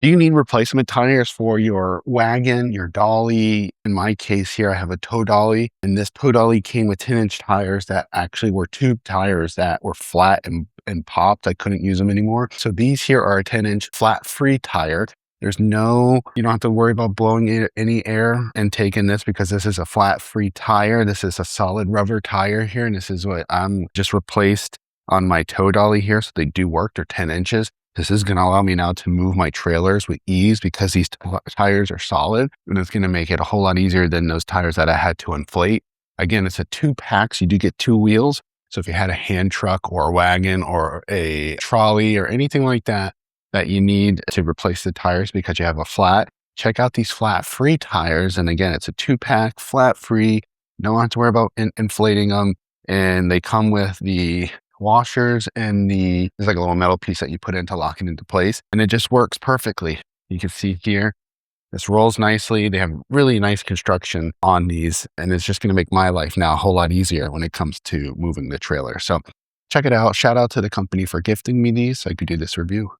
Do you need replacement tires for your wagon, your dolly? In my case here, I have a tow dolly, and this tow dolly came with 10-inch tires that actually were tube tires that were flat and popped. I couldn't use them anymore. So these here are a 10-inch flat-free tire. You don't have to worry about blowing any air and taking this because this is a flat-free tire. This is a solid rubber tire here, and this is what I'm just replaced on my tow dolly here. So they do work. They're 10 inches. This is going to allow me now to move my trailers with ease because these tires are solid, and it's going to make it a whole lot easier than those tires that I had to inflate. Again, it's a 2-pack, so you do get 2 wheels. So if you had a hand truck or a wagon or a trolley or anything like that, that you need to replace the tires because you have a flat, check out these flat-free tires. And again, it's a 2-pack, flat-free. Don't have to worry about inflating them. And they come with the washers and there's like a little metal piece that you put in to lock it into place, and it just works perfectly. You can see here, this rolls nicely. They have really nice construction on these, and it's just going to make my life now a whole lot easier when it comes to moving the trailer. So check it out. Shout out to the company for gifting me these so I could do this review.